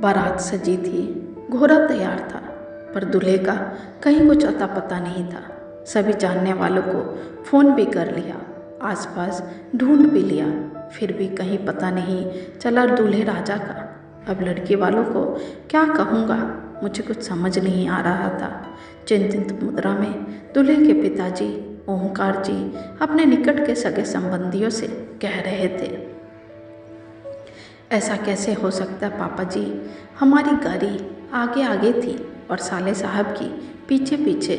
बारात सजी थी, घोड़ा तैयार था, पर दूल्हे का कहीं कुछ अता पता नहीं था। सभी जानने वालों को फ़ोन भी कर लिया, आसपास ढूंढ भी लिया, फिर भी कहीं पता नहीं चला दूल्हे राजा का। अब लड़की वालों को क्या कहूँगा, मुझे कुछ समझ नहीं आ रहा था। चिंतित मुद्रा में दूल्हे के पिताजी ओमकार जी अपने निकट के सगे संबंधियों से कह रहे थे, ऐसा कैसे हो सकता है पापा जी, हमारी गाड़ी आगे आगे थी और साले साहब की पीछे पीछे।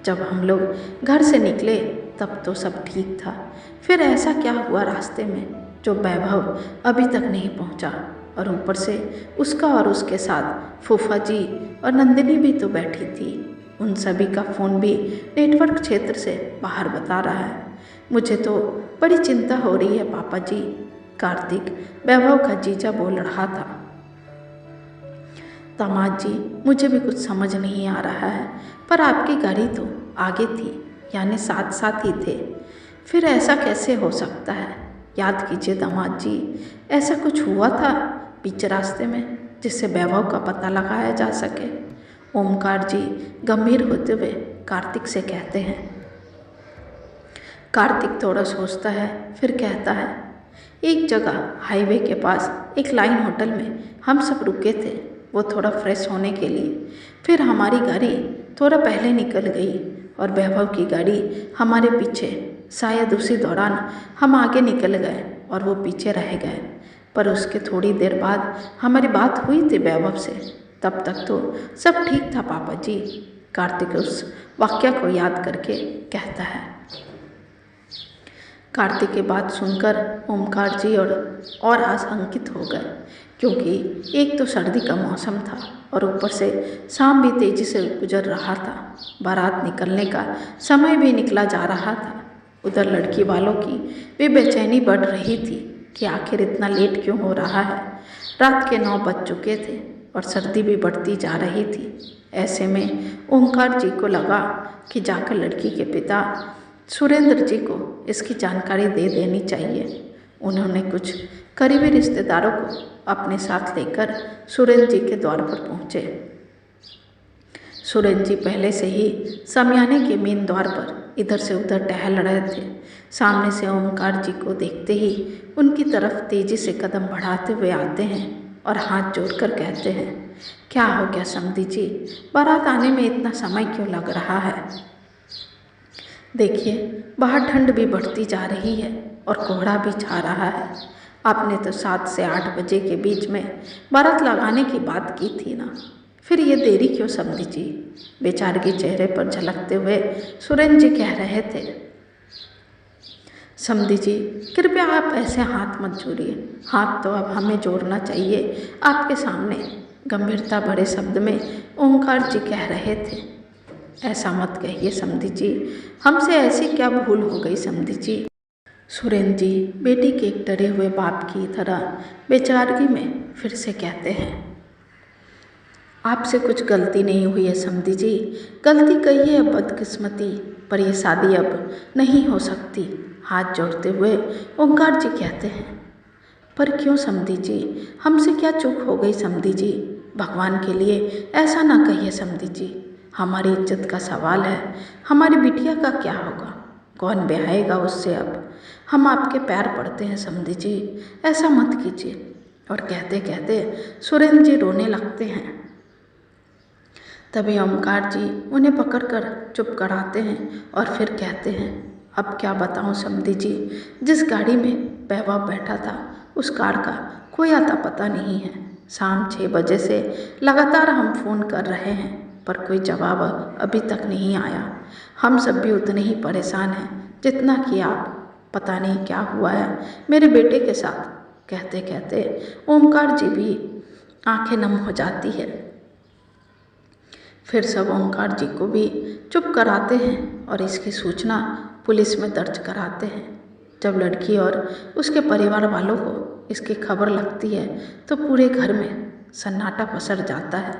जब हम लोग घर से निकले तब तो सब ठीक था, फिर ऐसा क्या हुआ रास्ते में जो वैभव अभी तक नहीं पहुंचा, और ऊपर से उसका और उसके साथ फूफा जी और नंदिनी भी तो बैठी थी। उन सभी का फ़ोन भी नेटवर्क क्षेत्र से बाहर बता रहा है। मुझे तो बड़ी चिंता हो रही है पापा जी, कार्तिक वैभव का जीजा बोल रहा था। दामाद जी, मुझे भी कुछ समझ नहीं आ रहा है, पर आपकी गाड़ी तो आगे थी, यानी साथ साथ ही थे, फिर ऐसा कैसे हो सकता है? याद कीजिए दामाद जी, ऐसा कुछ हुआ था बीच रास्ते में जिससे वैभव का पता लगाया जा सके? ओमकार जी गंभीर होते हुए कार्तिक से कहते हैं। कार्तिक थोड़ा सोचता है, फिर कहता है, एक जगह हाईवे के पास एक लाइन होटल में हम सब रुके थे, वो थोड़ा फ्रेश होने के लिए। फिर हमारी गाड़ी थोड़ा पहले निकल गई और वैभव की गाड़ी हमारे पीछे। शायद उसी दौरान हम आगे निकल गए और वो पीछे रह गए, पर उसके थोड़ी देर बाद हमारी बात हुई थी वैभव से। तब तक तो सब ठीक था पापा जी। कार्तिक उस वाक्य को याद करके कहता है। कार्तिक की बात सुनकर ओमकार जी और आशंकित हो गए, क्योंकि एक तो सर्दी का मौसम था और ऊपर से शाम भी तेजी से गुजर रहा था। बारात निकलने का समय भी निकला जा रहा था। उधर लड़की वालों की भी बेचैनी बढ़ रही थी कि आखिर इतना लेट क्यों हो रहा है। रात के 9 बज चुके थे और सर्दी भी बढ़ती जा रही थी। ऐसे में ओमकार जी को लगा कि जाकर लड़की के पिता सुरेंद्र जी को इसकी जानकारी दे देनी चाहिए। उन्होंने कुछ करीबी रिश्तेदारों को अपने साथ लेकर सुरेंद्र जी के द्वार पर पहुँचे। सुरेंद्र जी पहले से ही शमियाने के मेन द्वार पर इधर से उधर टहल रहे थे। सामने से ओमकार जी को देखते ही उनकी तरफ तेजी से कदम बढ़ाते हुए आते हैं और हाथ जोड़कर कहते हैं, क्या हो गया समधी जी, बारात आने में इतना समय क्यों लग रहा है? देखिए, बाहर ठंड भी बढ़ती जा रही है और कोहरा भी छा रहा है। आपने तो 7 से 8 बजे के बीच में बारात लगाने की बात की थी ना, फिर ये देरी क्यों समधी जी? बेचारे के चेहरे पर झलकते हुए सुरेंद्र जी कह रहे थे। समधी जी, कृपया आप ऐसे हाथ मत जोड़िए, हाथ तो अब हमें जोड़ना चाहिए आपके सामने, गंभीरता भरे शब्द में ओमकार जी कह रहे थे। ऐसा मत कहिए समधी जी, हमसे ऐसी क्या भूल हो गई समधी जी? सुरेंद्र जी बेटी के एक डरे हुए बाप की तरह बेचारगी में फिर से कहते हैं, आपसे कुछ गलती नहीं हुई है समधी जी, गलती कही है बदकिस्मती, पर यह शादी अब नहीं हो सकती। हाथ जोड़ते हुए ओंकार जी कहते हैं। पर क्यों समधी जी, हमसे क्या चूक हो गई समधी जी? भगवान के लिए ऐसा ना कहिए समधी जी, हमारी इज्जत का सवाल है। हमारी बिटिया का क्या होगा? कौन ब्याहेगा उससे? अब हम आपके पैर पड़ते हैं समधी जी, ऐसा मत कीजिए। और कहते कहते सुरेंद्र जी रोने लगते हैं। तभी ओमकार जी उन्हें पकड़कर चुप कराते हैं और फिर कहते हैं, अब क्या बताऊं समधी जी, जिस गाड़ी में वैभव बैठा था उस कार का कोई आता पता नहीं है। शाम 6 बजे से लगातार हम फ़ोन कर रहे हैं, पर कोई जवाब अभी तक नहीं आया। हम सब भी उतने ही परेशान हैं जितना कि आप। पता नहीं क्या हुआ है मेरे बेटे के साथ। कहते कहते ओमकार जी भी आंखें नम हो जाती है। फिर सब ओमकार जी को भी चुप कराते हैं और इसकी सूचना पुलिस में दर्ज कराते हैं। जब लड़की और उसके परिवार वालों को इसकी खबर लगती है तो पूरे घर में सन्नाटा पसर जाता है।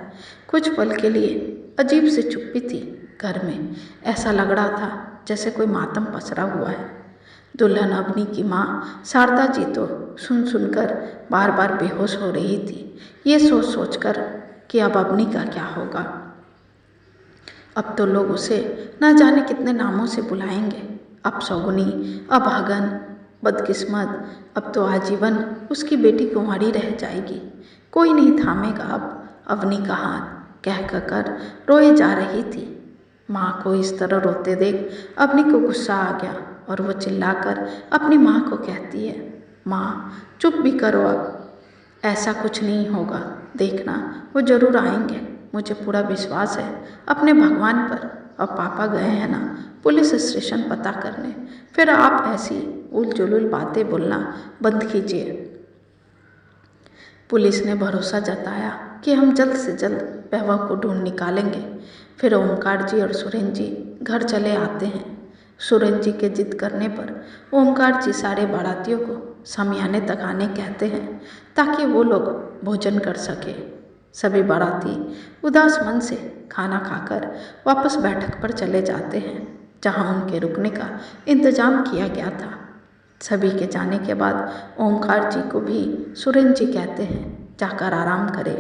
कुछ पल के लिए अजीब सी चुप्पी थी घर में। ऐसा लग रहा था जैसे कोई मातम पसरा हुआ है। दुल्हन अवनी की माँ शारदा जी तो सुन सुनकर बार बार बेहोश हो रही थी, ये सोच सोचकर कि अब अवनी का क्या होगा। अब तो लोग उसे न जाने कितने नामों से बुलाएंगे, अब सौगुनी, अब अभागन, बदकिस्मत। अब तो आजीवन उसकी बेटी कुंवारी रह जाएगी, कोई नहीं थामेगा अब अवनी का हाथ, कह कर रोए जा रही थी। माँ को इस तरह रोते देख अवनी को गुस्सा आ गया और वो चिल्लाकर अपनी माँ को कहती है, माँ चुप भी करो, अब ऐसा कुछ नहीं होगा, देखना वो ज़रूर आएंगे, मुझे पूरा विश्वास है अपने भगवान पर। अब पापा गए हैं ना पुलिस स्टेशन पता करने, फिर आप ऐसी उलझुल बातें बोलना बंद कीजिए। पुलिस ने भरोसा जताया कि हम जल्द से जल्द वैभव को ढूंढ निकालेंगे। फिर ओमकार जी और सुरेंद्र जी घर चले आते हैं। सुरेंद्र जी के जिद करने पर ओमकार जी सारे बारातियों को शामियाने तक आने कहते हैं ताकि वो लोग भोजन कर सके। सभी बाराती उदास मन से खाना खाकर वापस बैठक पर चले जाते हैं जहां उनके रुकने का इंतजाम किया गया था। सभी के जाने के बाद ओमकार जी को भी सुरेंद्र जी कहते हैं जाकर आराम करें,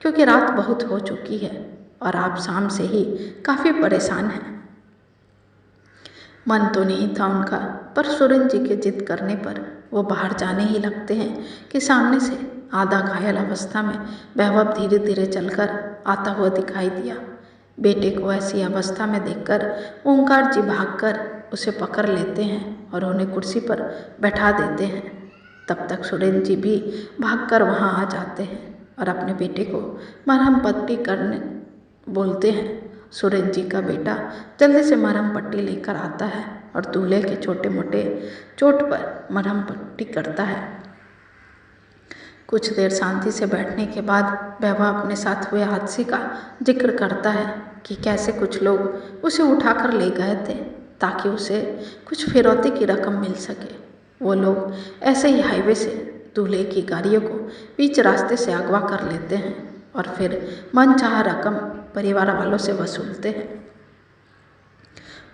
क्योंकि रात बहुत हो चुकी है और आप शाम से ही काफ़ी परेशान हैं। मन तो नहीं था उनका, पर सुरेंद्र जी के जिद करने पर वो बाहर जाने ही लगते हैं कि सामने से आधा घायल अवस्था में वैभव धीरे धीरे चलकर आता हुआ दिखाई दिया। बेटे को ऐसी अवस्था में देखकर ओमकार जी भागकर उसे पकड़ लेते हैं और उन्हें कुर्सी पर बैठा देते हैं। तब तक सुरेंद्र जी भी भागकर वहां आ जाते हैं और अपने बेटे को मरहम पट्टी करने बोलते हैं। सुरेंद्र जी का बेटा जल्दी से मरहम पट्टी लेकर आता है और दूल्हे के छोटे मोटे चोट पर मरहम पट्टी करता है। कुछ देर शांति से बैठने के बाद वैभव अपने साथ हुए हादसे का जिक्र करता है कि कैसे कुछ लोग उसे उठाकर ले गए थे ताकि उसे कुछ फिरौती की रकम मिल सके। वो लोग ऐसे ही हाईवे से दूल्हे की गाड़ियों को बीच रास्ते से अगवा कर लेते हैं और फिर मनचाहा रकम परिवार वालों से वसूलते हैं।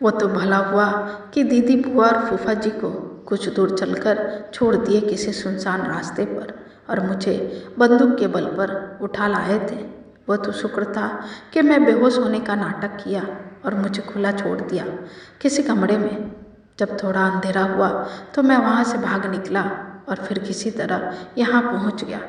वो तो भला हुआ कि दीदी, बुआ और फूफा जी को कुछ दूर चलकर छोड़ दिए किसी सुनसान रास्ते पर और मुझे बंदूक के बल पर उठा लाए थे। वो तो शुक्र था कि मैं बेहोश होने का नाटक किया और मुझे खुला छोड़ दिया किसी कमरे में। जब थोड़ा अंधेरा हुआ तो मैं वहाँ से भाग निकला और फिर किसी तरह यहाँ पहुँच गया।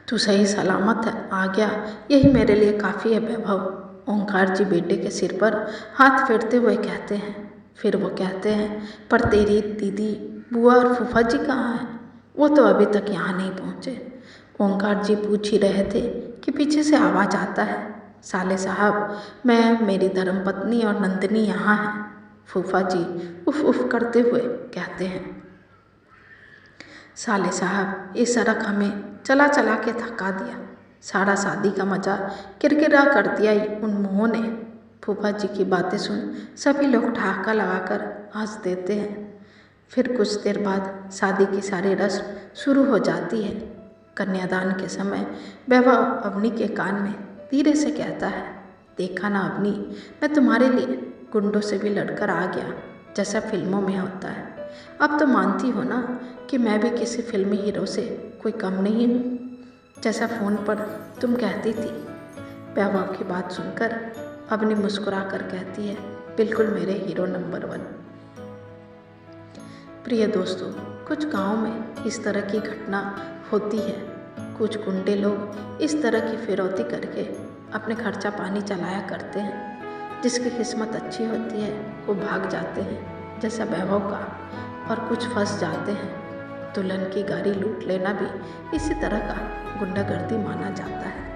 तू सही सलामत आ गया, यही मेरे लिए काफ़ी है वैभव, ओंकार जी बेटे के सिर पर हाथ फेरते हुए कहते हैं। फिर वो कहते हैं, पर तेरी दीदी, बुआ और फूफा जी कहाँ हैं? वो तो अभी तक यहाँ नहीं पहुँचे। ओंकार जी पूछ ही रहे थे कि पीछे से आवाज़ आता है, साले साहब, मैं, मेरी धर्मपत्नी और नंदिनी यहाँ हैं। फूफा जी उफ उफ करते हुए कहते हैं, साले साहब, ये सड़क हमें चला चला के थका दिया, सारा शादी का मज़ा किरकिरा कर दिया उन मुँहों ने। फूफा जी की बातें सुन सभी लोग ठहाका लगाकर हंस देते हैं। फिर कुछ देर बाद शादी की सारी रस्म शुरू हो जाती है। कन्यादान के समय वैभव अवनी के कान में धीरे से कहता है, देखा ना अवनी, मैं तुम्हारे लिए गुंडों से भी लड़कर आ गया, जैसा फिल्मों में होता है। अब तो मानती हो ना कि मैं भी किसी फिल्मी हीरो से कोई कम नहीं हूँ, जैसा फ़ोन पर तुम कहती थी। वैभव की बात सुनकर अवनी मुस्कुरा कर कहती है, बिल्कुल मेरे हीरो नंबर 1। प्रिय दोस्तों, कुछ गाँव में इस तरह की घटना होती है। कुछ गुंडे लोग इस तरह की फिरौती करके अपने खर्चा पानी चलाया करते हैं। जिसकी किस्मत अच्छी होती है वो भाग जाते हैं, जैसा वैभव का, और कुछ फंस जाते हैं। दुल्हन की गाड़ी लूट लेना भी इसी तरह का गुंडागर्दी माना जाता है।